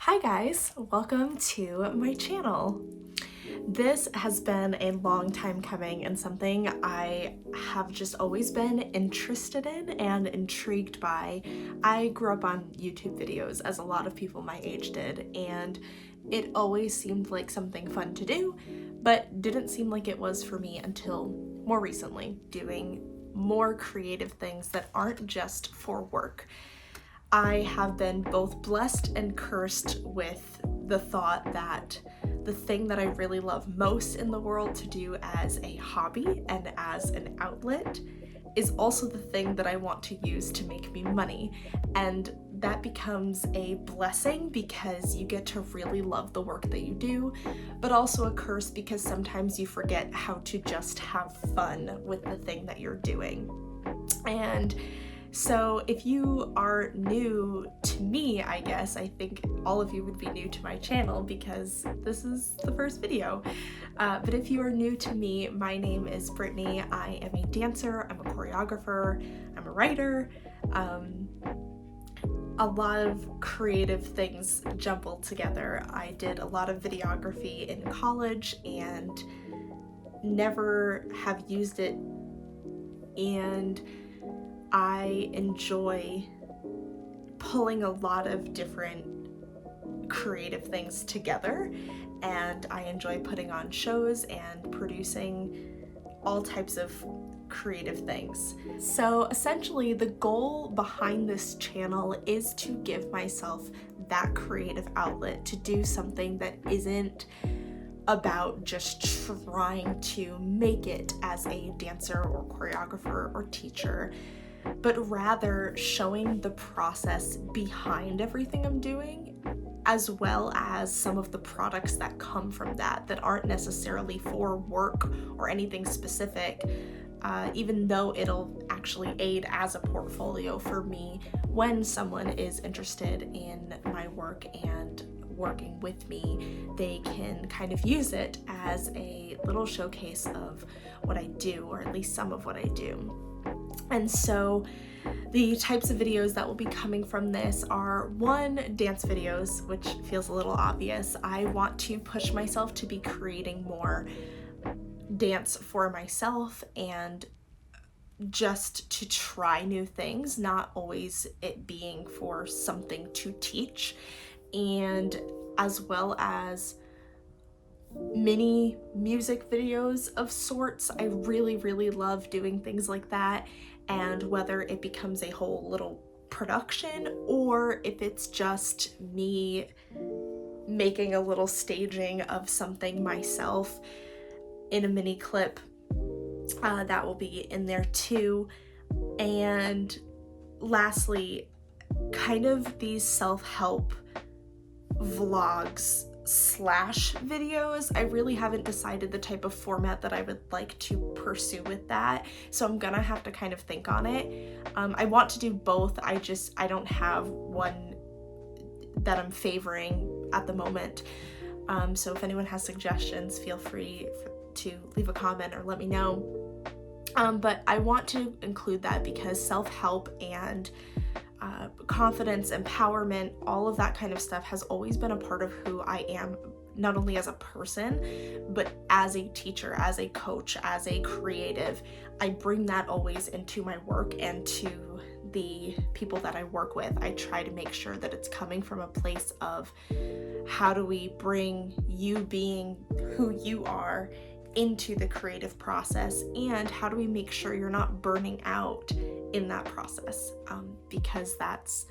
Hi guys, welcome to my channel. This has been a long time coming and something I have just always been interested in and intrigued by. I grew up on YouTube videos as a lot of people my age did, and it always seemed like something fun to do, but didn't seem like it was for me until more recently, doing more creative things that aren't just for work. I have been both blessed and cursed with the thought that the thing that I really love most in the world to do as a hobby and as an outlet is also the thing that I want to use to make me money. And that becomes a blessing because you get to really love the work that you do, but also a curse because sometimes you forget how to just have fun with the thing that you're doing. And so if you are new to me, I guess, I think all of you would be new to my channel because this is the first video. But if you are new to me, my name is Brittney. I am a dancer, I'm a choreographer, I'm a writer. A lot of creative things jumbled together. I did a lot of videography in college and never have used it, and I enjoy pulling a lot of different creative things together, and I enjoy putting on shows and producing all types of creative things. So essentially the goal behind this channel is to give myself that creative outlet to do something that isn't about just trying to make it as a dancer or choreographer or teacher, but rather showing the process behind everything I'm doing, as well as some of the products that come from that aren't necessarily for work or anything specific, even though it'll actually aid as a portfolio for me when someone is interested in my work and working with me. They can kind of use it as a little showcase of what I do, or at least some of what I do. And so the types of videos that will be coming from this are, one, dance videos, which feels a little obvious. I want to push myself to be creating more dance for myself and just to try new things, not always it being for something to teach, and as well as mini music videos of sorts. I really love doing things like that, and whether it becomes a whole little production or if it's just me making a little staging of something myself in a mini clip, that will be in there too. And lastly, kind of these self-help vlogs slash videos. I really haven't decided the type of format that I would like to pursue with that, so I'm gonna have to kind of think on it. I want to do both, I don't have one that I'm favoring at the moment. So if anyone has suggestions, feel free to leave a comment or let me know. But I want to include that because self-help and confidence, empowerment, all of that kind of stuff has always been a part of who I am, not only as a person, but as a teacher, as a coach, as a creative. I bring that always into my work and to the people that I work with. I try to make sure that it's coming from a place of how do we bring you being who you are into the creative process, and how do we make sure you're not burning out in that process, because that's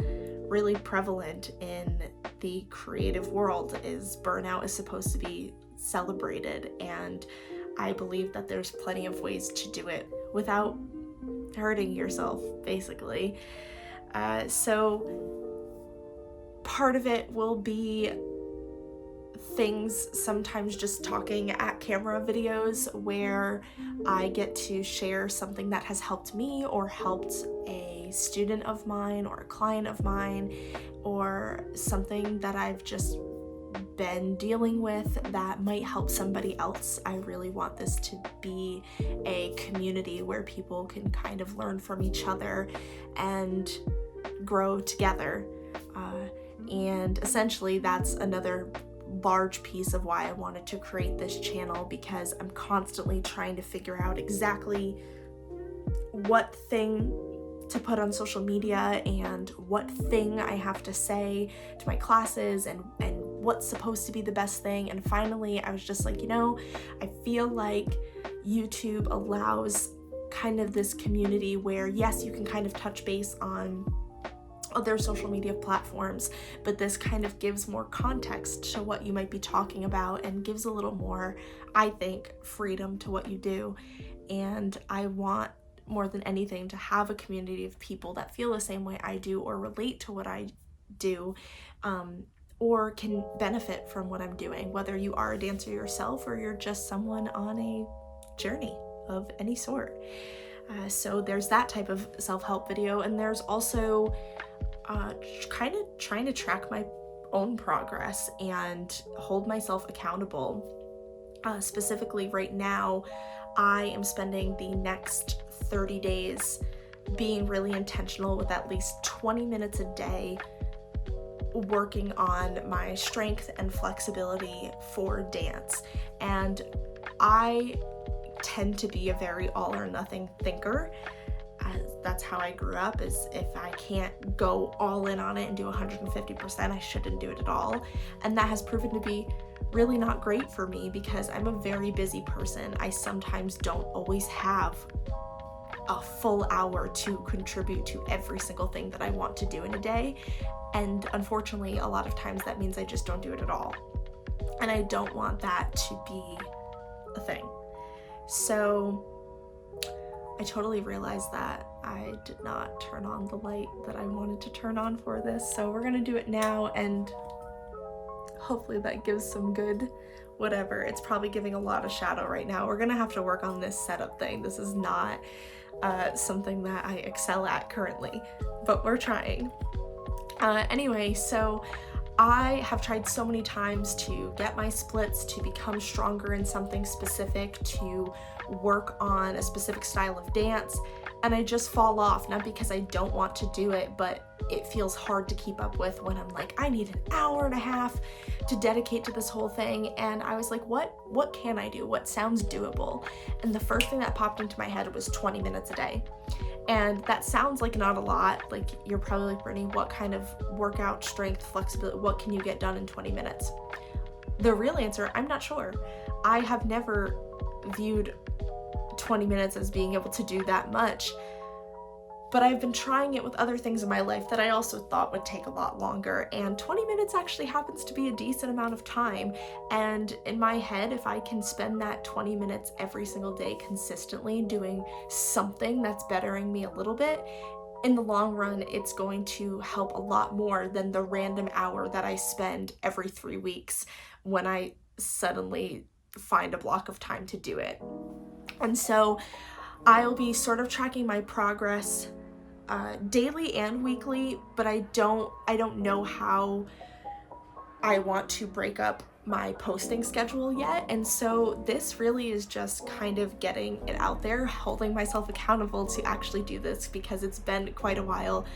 really prevalent in the creative world. Is burnout is supposed to be celebrated, and I believe that there's plenty of ways to do it without hurting yourself, basically. So part of it will be things, sometimes just talking at camera videos where I get to share something that has helped me or helped a student of mine or a client of mine, or something that I've just been dealing with that might help somebody else. I really want this to be a community where people can kind of learn from each other and grow together. And essentially that's another large piece of why I wanted to create this channel, because I'm constantly trying to figure out exactly what thing to put on social media and what thing I have to say to my classes and what's supposed to be the best thing. And finally I was just like, I feel like YouTube allows kind of this community where, yes, you can kind of touch base on other social media platforms, but this kind of gives more context to what you might be talking about and gives a little more, I think, freedom to what you do. And I want more than anything to have a community of people that feel the same way I do or relate to what I do, or can benefit from what I'm doing, whether you are a dancer yourself or you're just someone on a journey of any sort. So there's that type of self-help video, and there's also kind of trying to track my own progress and hold myself accountable. Specifically right now, I am spending the next 30 days being really intentional with at least 20 minutes a day working on my strength and flexibility for dance. And I tend to be a very all or nothing thinker. That's how I grew up, is if I can't go all in on it and do 150%, I shouldn't do it at all. And that has proven to be really not great for me because I'm a very busy person. I sometimes don't always have a full hour to contribute to every single thing that I want to do in a day. And unfortunately, a lot of times that means I just don't do it at all. And I don't want that to be a thing. So I totally realized that I did not turn on the light that I wanted to turn on for this. So we're gonna do it now, and hopefully that gives some good whatever. It's probably giving a lot of shadow right now. We're gonna have to work on this setup thing. This is not something that I excel at currently, but we're trying. Anyway, so I have tried so many times to get my splits, to become stronger in something specific, to work on a specific style of dance, and I just fall off, not because I don't want to do it, but it feels hard to keep up with when I'm like, I need an hour and a half to dedicate to this whole thing. And I was like, what can I do? What sounds doable? And the first thing that popped into my head was 20 minutes a day. And that sounds like not a lot. Like, you're probably like, Brittney, what kind of workout, strength, flexibility, what can you get done in 20 minutes? The real answer, I'm not sure. I have never viewed 20 minutes as being able to do that much, but I've been trying it with other things in my life that I also thought would take a lot longer, and 20 minutes actually happens to be a decent amount of time. And in my head, if I can spend that 20 minutes every single day consistently doing something that's bettering me a little bit, in the long run, it's going to help a lot more than the random hour that I spend every 3 weeks when I suddenly find a block of time to do it. And so I'll be sort of tracking my progress daily and weekly, but I don't know how I want to break up my posting schedule yet. And so this really is just kind of getting it out there, holding myself accountable to actually do this, because it's been quite a while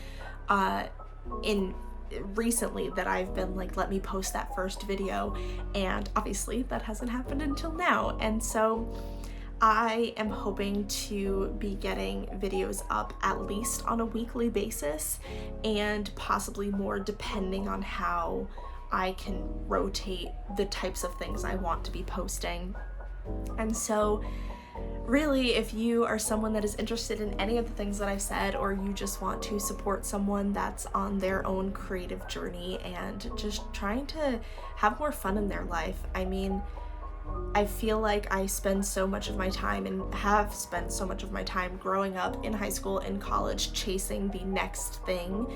recently that I've been like, let me post that first video, and obviously that hasn't happened until now. And so I am hoping to be getting videos up at least on a weekly basis, and possibly more depending on how I can rotate the types of things I want to be posting. And so really, if you are someone that is interested in any of the things that I've said, or you just want to support someone that's on their own creative journey and just trying to have more fun in their life, I mean, I feel like I spend so much of my time, and have spent so much of my time growing up in high school and college, chasing the next thing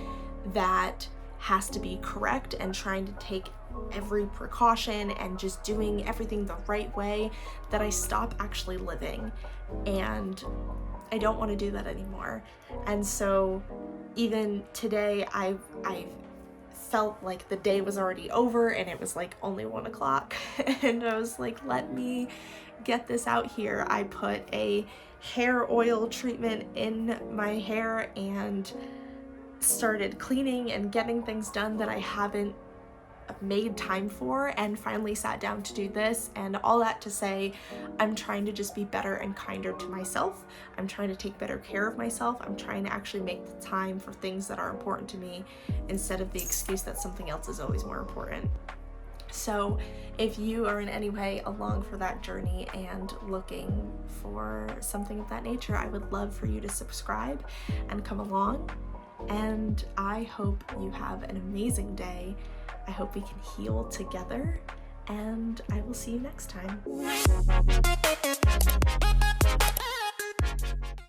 that has to be correct and trying to take every precaution and just doing everything the right way, that I stop actually living. And I don't want to do that anymore. And so even today, I felt like the day was already over and it was like only 1 o'clock. And I was like, let me get this out here. I put a hair oil treatment in my hair and started cleaning and getting things done that I haven't made time for, and finally sat down to do this. And all that to say, I'm trying to just be better and kinder to myself. I'm trying to take better care of myself. I'm trying to actually make the time for things that are important to me instead of the excuse that something else is always more important. So if you are in any way along for that journey and looking for something of that nature, I would love for you to subscribe and come along. And I hope you have an amazing day. I hope we can heal together, and I will see you next time.